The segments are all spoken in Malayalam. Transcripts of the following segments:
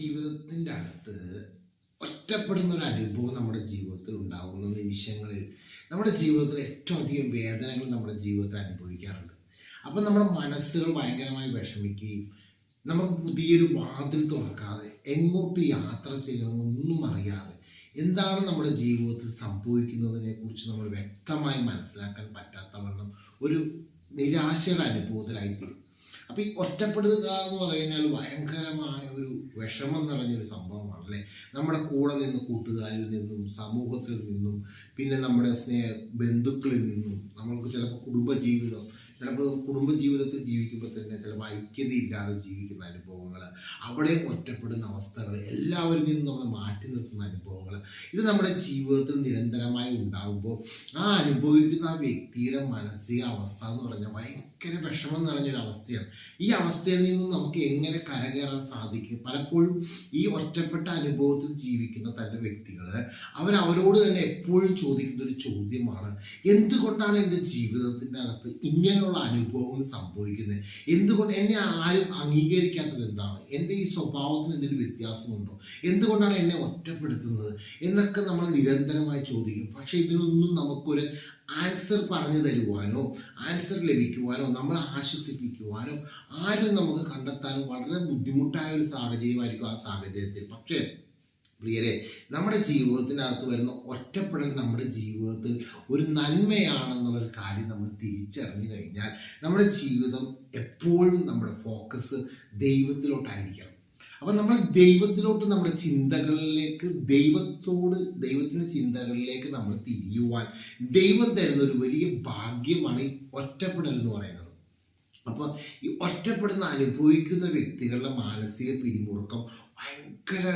ജീവിതത്തിൻ്റെ അകത്ത് ഒറ്റപ്പെടുന്ന ഒരു അനുഭവം നമ്മുടെ ജീവിതത്തിൽ ഉണ്ടാകുന്ന നിമിഷങ്ങളിൽ നമ്മുടെ ജീവിതത്തിൽ ഏറ്റവും അധികം വേദനകൾ നമ്മുടെ ജീവിതത്തിൽ അനുഭവിക്കാറുണ്ട്. അപ്പം നമ്മുടെ മനസ്സുകൾ ഭയങ്കരമായി വിഷമിക്കുകയും നമുക്ക് പുതിയൊരു വാതിൽ തുറക്കാതെ എങ്ങോട്ട് യാത്ര ചെയ്യണമെന്നൊന്നും അറിയാതെ എന്താണ് നമ്മുടെ ജീവിതത്തിൽ സംഭവിക്കുന്നതിനെ കുറിച്ച് നമ്മൾ വ്യക്തമായി മനസ്സിലാക്കാൻ പറ്റാത്തവണ്ണം ഒരു നിരാശയുടെ അനുഭവത്തിലായിത്തീരും. അപ്പം ഈ ഒറ്റപ്പെടുക എന്ന് പറഞ്ഞാൽ ഭയങ്കരമായ ഒരു വിഷമം നിറഞ്ഞൊരു സംഭവമാണ് അല്ലേ. നമ്മുടെ കൂടെ നിന്ന് കൂട്ടുകാരിൽ നിന്നും സമൂഹത്തിൽ നിന്നും പിന്നെ നമ്മുടെ ബന്ധുക്കളിൽ നിന്നും നമ്മൾക്ക് ചിലപ്പോൾ കുടുംബജീവിതത്തിൽ ജീവിക്കുമ്പോൾ തന്നെ ചിലപ്പോൾ ഐക്യതയില്ലാതെ ജീവിക്കുന്ന അനുഭവങ്ങൾ, അവിടെ ഒറ്റപ്പെടുന്ന അവസ്ഥകൾ, എല്ലാവരിൽ നിന്നും നമ്മൾ മാറ്റി നിർത്തുന്ന അനുഭവങ്ങൾ, ഇത് നമ്മുടെ ജീവിതത്തിൽ നിരന്തരമായി ഉണ്ടാകുമ്പോൾ ആ അനുഭവിക്കുന്ന ആ വ്യക്തിയുടെ മാനസിക അവസ്ഥ എന്ന് പറഞ്ഞാൽ ഭയങ്കര വിഷമം നിറഞ്ഞൊരു അവസ്ഥയാണ്. ഈ അവസ്ഥയിൽ നിന്നും നമുക്ക് എങ്ങനെ കരകയറാൻ സാധിക്കും? പലപ്പോഴും ഈ ഒറ്റപ്പെട്ട അനുഭവത്തിൽ ജീവിക്കുന്ന തൻ്റെ വ്യക്തികൾ അവരോട് തന്നെ എപ്പോഴും ചോദിക്കുന്ന ഒരു ചോദ്യമാണ്, എന്തുകൊണ്ടാണ് എൻ്റെ ജീവിതത്തിൻ്റെ അകത്ത് ഇങ്ങനെയുള്ള അനുഭവങ്ങൾ സംഭവിക്കുന്നത്? എന്തുകൊണ്ട് എന്നെ ആരും അംഗീകരിക്കാത്തത് എന്താണ്? എൻ്റെ ഈ സ്വഭാവത്തിന് എന്തെങ്കിലും വ്യത്യാസമുണ്ടോ? എന്തുകൊണ്ടാണ് എന്നെ ഒറ്റപ്പെടുത്തുന്നത് എന്നൊക്കെ നമ്മൾ നിരന്തരമായി ചോദിക്കും. പക്ഷെ ഇതിനൊന്നും നമുക്കൊരു ആൻസർ പറഞ്ഞു തരുവാനോ ആൻസർ ലഭിക്കുവാനോ നമ്മളെ ആശ്വസിപ്പിക്കുവാനോ ആരും നമുക്ക് കണ്ടെത്താനോ വളരെ ബുദ്ധിമുട്ടായ ഒരു സാഹചര്യമായിരിക്കും ആ സാഹചര്യത്തിൽ. പക്ഷേ പ്രിയരെ, നമ്മുടെ ജീവിതത്തിനകത്ത് വരുന്ന ഒറ്റപ്പെടൽ നമ്മുടെ ജീവിതത്തിൽ ഒരു നന്മയാണെന്നുള്ളൊരു കാര്യം നമ്മൾ തിരിച്ചറിഞ്ഞു കഴിഞ്ഞാൽ നമ്മുടെ ജീവിതം എപ്പോഴും നമ്മുടെ ഫോക്കസ് ദൈവത്തിലോട്ടായിരിക്കണം. അപ്പം നമ്മൾ ദൈവത്തിലോട്ട് നമ്മുടെ ചിന്തകളിലേക്ക് ദൈവത്തിൻ്റെ ചിന്തകളിലേക്ക് നമ്മൾ തിരിയുവാൻ ദൈവം തരുന്ന ഒരു വലിയ ഭാഗ്യമാണ് ഈ ഒറ്റപ്പെടൽ എന്ന് പറയുന്നത്. അപ്പോൾ ഈ ഒറ്റപ്പെടുന്ന അനുഭവിക്കുന്ന വ്യക്തികളുടെ മാനസിക പിരിമുറുക്കം ഭയങ്കര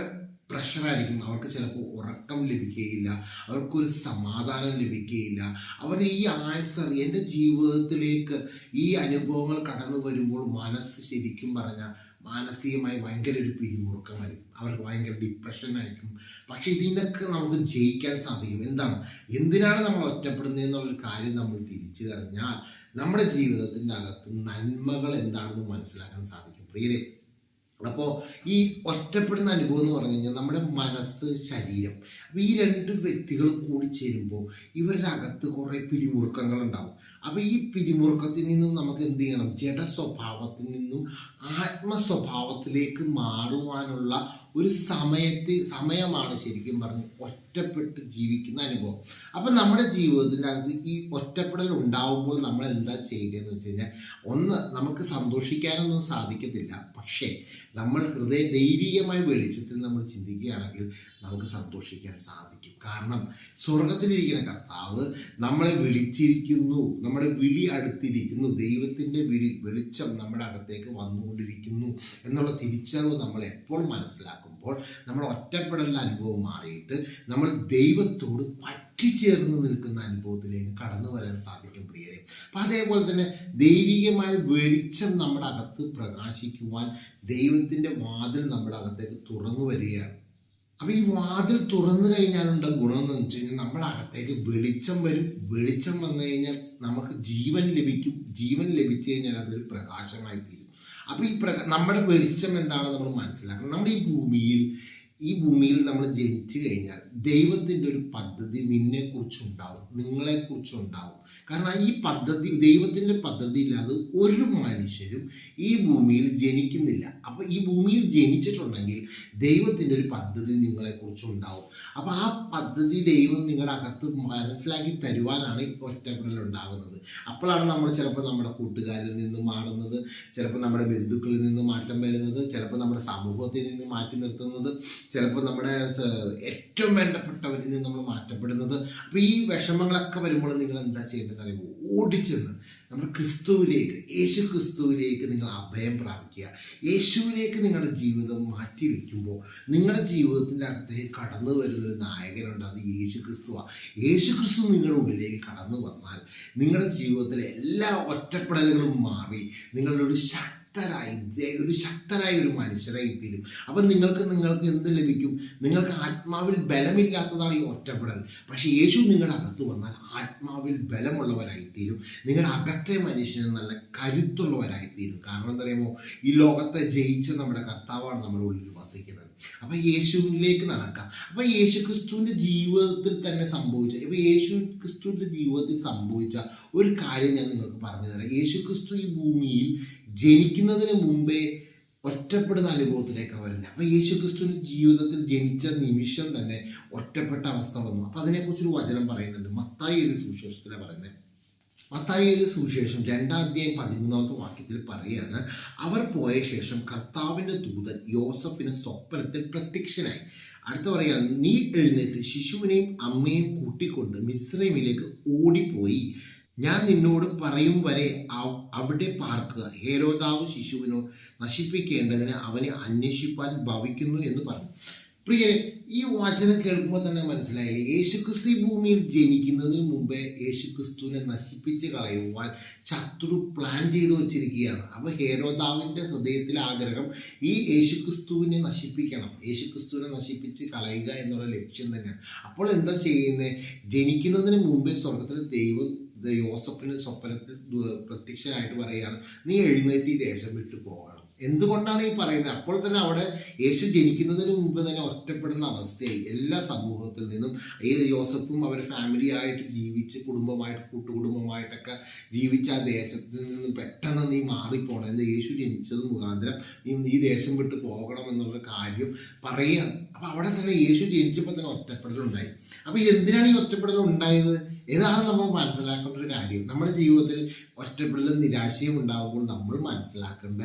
പ്രഷറായിരിക്കും. അവർക്ക് ചിലപ്പോൾ ഉറക്കം ലഭിക്കുകയില്ല, അവർക്കൊരു സമാധാനം ലഭിക്കുകയില്ല. അവർ ഈ ആൻസർ എൻ്റെ ജീവിതത്തിലേക്ക് ഈ അനുഭവങ്ങൾ കടന്നു വരുമ്പോൾ മനസ്സ് ശരിക്കും പറഞ്ഞാൽ മാനസികമായി ഭയങ്കര ഒരു പിരിമുറുക്കമായിരിക്കും, അവർക്ക് ഭയങ്കര ഡിപ്രഷനായിരിക്കും. പക്ഷെ ഇതിനൊക്കെ നമുക്ക് ജയിക്കാൻ സാധിക്കും. എന്തിനാണ് നമ്മൾ ഒറ്റപ്പെടുന്നത് എന്നുള്ളൊരു കാര്യം നമ്മൾ തിരിച്ചു കഴിഞ്ഞാൽ നമ്മുടെ ജീവിതത്തിൻ്റെ അകത്ത് നന്മകൾ എന്താണെന്ന് മനസ്സിലാക്കാൻ സാധിക്കും. പ്രിയരെ, അപ്പോൾ ഈ ഒറ്റപ്പെടുന്ന അനുഭവം എന്ന് പറഞ്ഞു കഴിഞ്ഞാൽ നമ്മുടെ മനസ്സ്, ശരീരം, അപ്പോൾ ഈ രണ്ട് വ്യക്തികളും കൂടി ചേരുമ്പോൾ ഇവരുടെ അകത്ത് കുറേ പിരിമുറുക്കങ്ങൾ ഉണ്ടാവും. അപ്പോൾ ഈ പിരിമുറുക്കത്തിൽ നിന്നും നമുക്ക് എന്ത് ചെയ്യണം? ജഡസ്വഭാവത്തിൽ നിന്നും ആത്മസ്വഭാവത്തിലേക്ക് മാറുവാനുള്ള ഒരു സമയമാണ് ശരിക്കും പറഞ്ഞ് ഒറ്റപ്പെട്ട് ജീവിക്കുന്ന അനുഭവം. അപ്പം നമ്മുടെ ജീവിതത്തിൻ്റെ അകത്ത് ഈ ഒറ്റപ്പെടൽ ഉണ്ടാവുമ്പോൾ നമ്മൾ എന്താ ചെയ്യേണ്ടതെന്ന് വെച്ച് കഴിഞ്ഞാൽ, ഒന്ന്, നമുക്ക് സന്തോഷിക്കാനൊന്നും സാധിക്കത്തില്ല. പക്ഷേ നമ്മൾ ദൈവികമായ വെളിച്ചത്തിൽ നമ്മൾ ചിന്തിക്കുകയാണെങ്കിൽ നമുക്ക് സന്തോഷിക്കാൻ സാധിക്കും. കാരണം സ്വർഗത്തിലിരിക്കുന്ന കർത്താവ് നമ്മളെ വിളിച്ചിരിക്കുന്നു, നമ്മുടെ വിളി അടുത്തിരിക്കുന്നു, ദൈവത്തിൻ്റെ വെളിച്ചം നമ്മുടെ അകത്തേക്ക് വന്നുകൊണ്ടിരിക്കുന്നു എന്നുള്ള തിരിച്ചറിവ് നമ്മൾ എപ്പോൾ മനസ്സിലാക്കുമ്പോൾ നമ്മുടെ ഒറ്റപ്പെടലിൻ്റെ അനുഭവം മാറിയിട്ട് നമ്മൾ ദൈവത്തോട് പറ്റിച്ചേർന്ന് നിൽക്കുന്ന അനുഭവത്തിലേക്ക് കടന്നു വരാൻ സാധിക്കും പ്രിയരെ. അപ്പം അതേപോലെ തന്നെ ദൈവികമായ വെളിച്ചം നമ്മുടെ അകത്ത് പ്രകാശിക്കുവാൻ ദൈവത്തിൻ്റെ വാതിൽ നമ്മുടെ അകത്തേക്ക് തുറന്നു വരികയാണ്. അപ്പം ഈ വാതിൽ തുറന്നു കഴിഞ്ഞാലുള്ള ഗുണം എന്ന് വെച്ച് കഴിഞ്ഞാൽ നമ്മുടെ അകത്തേക്ക് വെളിച്ചം വരും. വെളിച്ചം വന്നു കഴിഞ്ഞാൽ നമുക്ക് ജീവൻ ലഭിക്കും. ജീവൻ ലഭിച്ചു കഴിഞ്ഞാൽ അതൊരു പ്രകാശമായി തീരും. അപ്പം നമ്മുടെ വെളിച്ചം എന്താണ് നമ്മൾ മനസ്സിലാക്കണം. നമ്മുടെ ഈ ഭൂമിയിൽ നമ്മൾ ജനിച്ചു കഴിഞ്ഞാൽ ദൈവത്തിൻ്റെ ഒരു പദ്ധതി നിന്നെക്കുറിച്ചുണ്ടാവും, നിങ്ങളെക്കുറിച്ചുണ്ടാവും. കാരണം ഈ പദ്ധതി, ദൈവത്തിൻ്റെ പദ്ധതി ഇല്ലാതെ ഒരു മനുഷ്യരും ഈ ഭൂമിയിൽ ജനിക്കുന്നില്ല. അപ്പോൾ ഈ ഭൂമിയിൽ ജനിച്ചിട്ടുണ്ടെങ്കിൽ ദൈവത്തിൻ്റെ ഒരു പദ്ധതി നിങ്ങളെക്കുറിച്ചുണ്ടാവും. അപ്പോൾ ആ പദ്ധതി ദൈവം നിങ്ങളുടെ അകത്ത് മനസ്സിലാക്കി തരുവാനാണ് ഈ ഒറ്റപ്പെടൽ ഉണ്ടാകുന്നത്. അപ്പോഴാണ് നമ്മൾ ചിലപ്പോൾ നമ്മുടെ കൂട്ടുകാരിൽ നിന്ന് മാറുന്നത്, ചിലപ്പോൾ നമ്മുടെ ബന്ധുക്കളിൽ നിന്ന് മാറ്റം വരുന്നത്, ചിലപ്പോൾ നമ്മുടെ സമൂഹത്തിൽ നിന്ന് മാറ്റി നിർത്തുന്നത്, ചിലപ്പോൾ നമ്മുടെ ഏറ്റവും വേണ്ടപ്പെട്ടവരിൽ നിന്ന് നമ്മൾ മാറ്റപ്പെടുന്നത്. അപ്പോൾ ഈ വിഷമങ്ങളൊക്കെ വരുമ്പോൾ നിങ്ങൾ എന്താ ചെയ്യേണ്ടതെന്ന് അറിയുമ്പോൾ ഓടിച്ചെന്ന് നമ്മുടെ ക്രിസ്തുവിലേക്ക്, യേശു ക്രിസ്തുവിലേക്ക് നിങ്ങൾ അഭയം പ്രാപിക്കുക. യേശുവിലേക്ക് നിങ്ങളുടെ ജീവിതം മാറ്റി വയ്ക്കുമ്പോൾ നിങ്ങളുടെ ജീവിതത്തിൻ്റെ അകത്തേക്ക് കടന്നു വരുന്നൊരു നായകനുണ്ട്, അത് യേശു ക്രിസ്തുവാണ്. യേശു ക്രിസ്തു നിങ്ങളുടെ ഉള്ളിലേക്ക് കടന്നു വന്നാൽ നിങ്ങളുടെ ജീവിതത്തിലെ എല്ലാ ഒറ്റപ്പെടലുകളും മാറി നിങ്ങളുടെ ഒരു ശക്തരായ ഒരു മനുഷ്യരായി തീരും. അപ്പം നിങ്ങൾക്ക് എന്ത് ലഭിക്കും? നിങ്ങൾക്ക് ആത്മാവിൽ ബലമില്ലാത്തതാണ് ഈ ഒറ്റപ്പെടൽ. പക്ഷേ യേശു നിങ്ങളുടെ അകത്ത് വന്നാൽ ആത്മാവിൽ ബലമുള്ളവരായിത്തീരും. നിങ്ങളുടെ അകത്തെ മനുഷ്യന് നല്ല കരുത്തുള്ളവരായിത്തീരും. കാരണം എന്താ പറയുമോ, ഈ ലോകത്തെ ജയിച്ച നമ്മുടെ കർത്താവാണ് നമ്മുടെ ഉള്ളിൽ വസിക്കുന്നത്. അപ്പം യേശുവിലേക്ക് നടക്കാം. അപ്പം യേശു ക്രിസ്തുവിൻ്റെ ജീവിതത്തിൽ തന്നെ സംഭവിച്ച, ഇപ്പം യേശു ക്രിസ്തുവിൻ്റെ ജീവിതത്തിൽ സംഭവിച്ച ഒരു കാര്യം ഞാൻ നിങ്ങൾക്ക് പറഞ്ഞു തരാം. യേശു ക്രിസ്തു ഈ ഭൂമിയിൽ ജനിക്കുന്നതിന് മുമ്പേ ഒറ്റപ്പെടുന്ന അനുഭവത്തിലേക്കാണ് വരുന്നത്. അപ്പം യേശു ക്രിസ്തുവിൻ്റെ ജീവിതത്തിൽ ജനിച്ച നിമിഷം തന്നെ ഒറ്റപ്പെട്ട അവസ്ഥ വന്നു. അപ്പം അതിനെക്കുറിച്ചൊരു വചനം പറയുന്നുണ്ട്. മത്തായി എഴുതിയ സുവിശേഷത്തിലാണ് പറയുന്നത്. മത്തായി എഴുതിയ സുവിശേഷം 2:13 വാക്യത്തിൽ പറയുകയാണ്, അവർ പോയ ശേഷം കർത്താവിൻ്റെ ദൂതൻ യോസഫിന് സ്വപ്നത്തിൽ പ്രത്യക്ഷനായി. അടുത്ത പറയുകയാണ്, നീ എഴുന്നേറ്റ് ശിശുവിനെയും അമ്മയും കൂട്ടിക്കൊണ്ട് മിസ്രൈമിലേക്ക് ഓടിപ്പോയി, ഞാൻ നിന്നോട് പറയും വരെ അവിടെ പാർക്കുക. ഹേരോദാവ് ശിശുവിനോ നശിപ്പിക്കേണ്ടതിന് അവനെ അന്വേഷിപ്പാൻ ഭവിക്കുന്നു എന്ന് പറഞ്ഞു. പ്രിയരെ, ഈ വചനം കേൾക്കുമ്പോൾ തന്നെ മനസ്സിലായില്ലേ, യേശുക്രിസ്തു ഈ ഭൂമിയിൽ ജനിക്കുന്നതിന് മുമ്പേ യേശുക്രിസ്തുവിനെ നശിപ്പിച്ച് കളയുവാൻ ശത്രു പ്ലാൻ ചെയ്തു വച്ചിരിക്കുകയാണ്. അപ്പോൾ ഹേരോദാവിൻ്റെ ഹൃദയത്തിലെ ആഗ്രഹം ഈ യേശുക്രിസ്തുവിനെ നശിപ്പിക്കണം, യേശുക്രിസ്തുവിനെ നശിപ്പിച്ച് കളയുക എന്നുള്ള ലക്ഷ്യം തന്നെയാണ്. അപ്പോൾ എന്താ ചെയ്യുന്നത്? ജനിക്കുന്നതിന് മുമ്പേ സ്വർഗത്തിൽ ദൈവം യോസഫിന് സ്വപ്നത്തിൽ പ്രത്യക്ഷനായിട്ട് പറയുകയാണ്, നീ എഴുന്നേറ്റ് ഈ ദേശം വിട്ടു പോകണം. എന്തുകൊണ്ടാണ് ഈ പറയുന്നത്? അപ്പോൾ തന്നെ അവിടെ യേശു ജനിക്കുന്നതിന് മുമ്പ് തന്നെ ഒറ്റപ്പെടുന്ന അവസ്ഥയായി. എല്ലാ സമൂഹത്തിൽ നിന്നും ഈ യോസഫും അവരുടെ ഫാമിലി ആയിട്ട് ജീവിച്ച് കുടുംബമായിട്ട് കൂട്ടുകുടുംബമായിട്ടൊക്കെ ജീവിച്ച ആ ദേശത്തിൽ നിന്നും പെട്ടെന്ന് നീ മാറിപ്പോണം, എന്ന് യേശു ജനിച്ചത് മുഖാന്തരം നീ ദേശം വിട്ട് പോകണം എന്നുള്ള കാര്യം പറയുകയാണ്. അപ്പം അവിടെ തന്നെ യേശു ജനിച്ചപ്പോൾ തന്നെ ഒറ്റപ്പെടലുണ്ടായി. അപ്പം എന്തിനാണ് ഈ ഒറ്റപ്പെടൽ ഉണ്ടായത്? ഇതാണ് നമ്മൾ മനസ്സിലാക്കേണ്ട ഒരു കാര്യം. നമ്മുടെ ജീവിതത്തിൽ ഒറ്റപ്പെടലും നിരാശയും ഉണ്ടാകുമ്പോൾ നമ്മൾ മനസ്സിലാക്കേണ്ട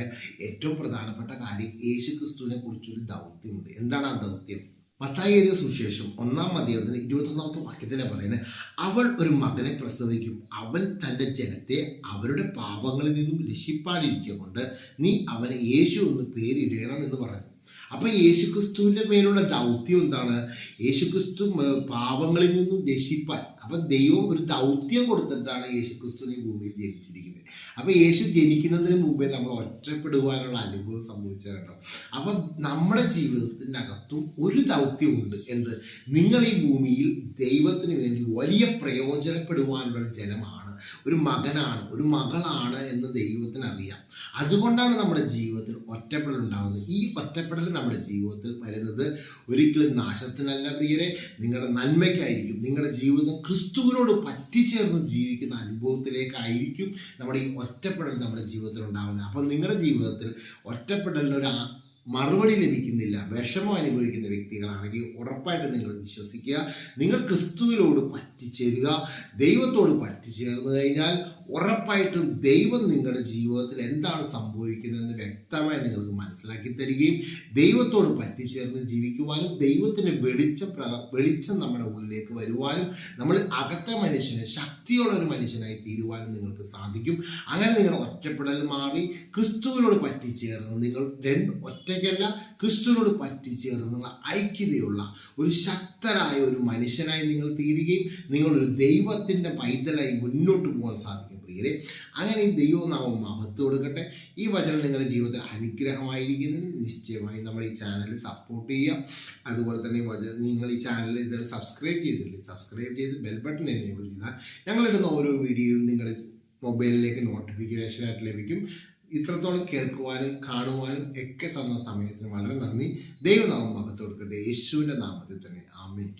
ഏറ്റവും പ്രധാനപ്പെട്ട കാര്യം, യേശു ക്രിസ്തുവിനെ കുറിച്ചൊരു ദൗത്യമുണ്ട്. എന്താണ് ആ ദൗത്യം? മത്തായി എഴുതിയ സുവിശേഷം 1:21 വാക്യത്തിലാണ് പറയുന്നത്, അവൾ ഒരു മകനെ പ്രസവിക്കും, അവൻ തൻ്റെ ജനത്തെ അവരുടെ പാവങ്ങളിൽ നിന്നും രക്ഷിപ്പാനിരിക്കുക കൊണ്ട് നീ അവന് യേശു എന്ന് പേരിടണം എന്ന് പറഞ്ഞു. അപ്പം യേശുക്രിസ്തുവിൻ്റെ മേലുള്ള ദൗത്യം എന്താണ്? യേശുക്രിസ്തു പാവങ്ങളിൽ നിന്നും രക്ഷിപ്പാൻ. അപ്പം ദൈവം ഒരു ദൗത്യം കൊടുത്തിട്ടാണ് യേശുക്രിസ്തുവിനെ ഭൂമിയിൽ ജനിച്ചിരിക്കുന്നത്. അപ്പം യേശു ജനിക്കുന്നതിന് മുമ്പേ നമ്മൾ ഒറ്റപ്പെടുവാനുള്ള അനുഭവം സംഭവിച്ചിട്ടുണ്ടോ? അപ്പം നമ്മുടെ ജീവിതത്തിൻ്റെ അകത്തും ഒരു ദൗത്യമുണ്ട്. എന്ത്? നിങ്ങൾ ഈ ഭൂമിയിൽ ദൈവത്തിന് വേണ്ടി വലിയ പ്രയോജനപ്പെടുവാനുള്ള ജനമാണ്, ഒരു മകനാണ്, ഒരു മകളാണ് എന്ന് ദൈവത്തിന് അറിയാം. അതുകൊണ്ടാണ് നമ്മുടെ ജീവിതത്തിൽ ഒറ്റപ്പെടൽ ഉണ്ടാകുന്നത്. ഈ ഒറ്റപ്പെടൽ നമ്മുടെ ജീവിതത്തിൽ വരുന്നത് ഒരിക്കലും നാശത്തിനല്ല പ്രിയരെ, നിങ്ങളുടെ നന്മയ്ക്കായിരിക്കും. നിങ്ങളുടെ ജീവിതം ക്രിസ്തുവിനോട് പറ്റിച്ചേർന്ന് ജീവിക്കുന്ന അനുഭവത്തിലേക്കായിരിക്കും നമ്മുടെ ഈ ഒറ്റപ്പെടൽ നമ്മുടെ ജീവിതത്തിൽ ഉണ്ടാകുന്നത്. അപ്പം നിങ്ങളുടെ ജീവിതത്തിൽ ഒറ്റപ്പെടലിനൊരു മറുപടി ലഭിക്കുന്നില്ല, വിഷമം അനുഭവിക്കുന്ന വ്യക്തികളാണെങ്കിൽ ഉറപ്പായിട്ട് നിങ്ങൾ വിശ്വസിക്കുക, നിങ്ങൾ ക്രിസ്തുവിനോട് പറ്റിച്ചേരുക. ദൈവത്തോട് പറ്റിച്ചേർന്ന് കഴിഞ്ഞാൽ ഉറപ്പായിട്ടും ദൈവം നിങ്ങളുടെ ജീവിതത്തിൽ എന്താണ് സംഭവിക്കുന്നതെന്ന് വ്യക്തമായി നിങ്ങൾക്ക് മനസ്സിലാക്കി തരികയും ദൈവത്തോട് പറ്റിച്ചേർന്ന് ജീവിക്കുവാനും ദൈവത്തിൻ്റെ വെളിച്ചം നമ്മുടെ ഉള്ളിലേക്ക് വരുവാനും നമ്മൾ അകത്തെ മനുഷ്യന് ശക്തിയുള്ള ഒരു മനുഷ്യനായി തീരുവാനും നിങ്ങൾക്ക് സാധിക്കും. അങ്ങനെ നിങ്ങൾ ഒറ്റപ്പെടൽ മാറി ക്രിസ്തുവിനോട് പറ്റിച്ചേർന്ന് നിങ്ങൾ ഒറ്റയ്ക്കല്ല, ക്രിസ്തുവിനോട് പറ്റിച്ചേർന്ന് നിങ്ങൾ ഐക്യതയുള്ള ഒരു ശക്തരായ ഒരു മനുഷ്യനായി നിങ്ങൾ തീരുകയും നിങ്ങളൊരു ദൈവത്തിൻ്റെ പൈതലായി മുന്നോട്ട് പോകാൻ സാധിക്കും. പ്രിയരെ, അങ്ങനെ ഈ ദൈവനാമം മഹത്വം കൊടുക്കട്ടെ. ഈ വചനം നിങ്ങളുടെ ജീവിതത്തിൽ അനുഗ്രഹമായിരിക്കുന്നതിന് നിശ്ചയമായി നമ്മുടെ ഈ ചാനൽ സപ്പോർട്ട് ചെയ്യുക. അതുപോലെ തന്നെ നിങ്ങൾ ഈ ചാനൽ ഇത് സബ്സ്ക്രൈബ് ചെയ്ത് ബെൽ ബട്ടൺ എനേബിൾ ചെയ്താൽ ഞങ്ങളിടുന്ന ഓരോ വീഡിയോയും നിങ്ങളുടെ മൊബൈലിലേക്ക് നോട്ടിഫിക്കേഷനായിട്ട് ലഭിക്കും. ഇത്രത്തോളം കേൾക്കുവാനും കാണുവാനും ഒക്കെ തന്ന സമയത്തിന് വളരെ നന്ദി. ദൈവനാമം മഹത്വം കൊടുക്കട്ടെ. യേശുവിൻ്റെ നാമത്തിൽ തന്നെ ആമേൻ.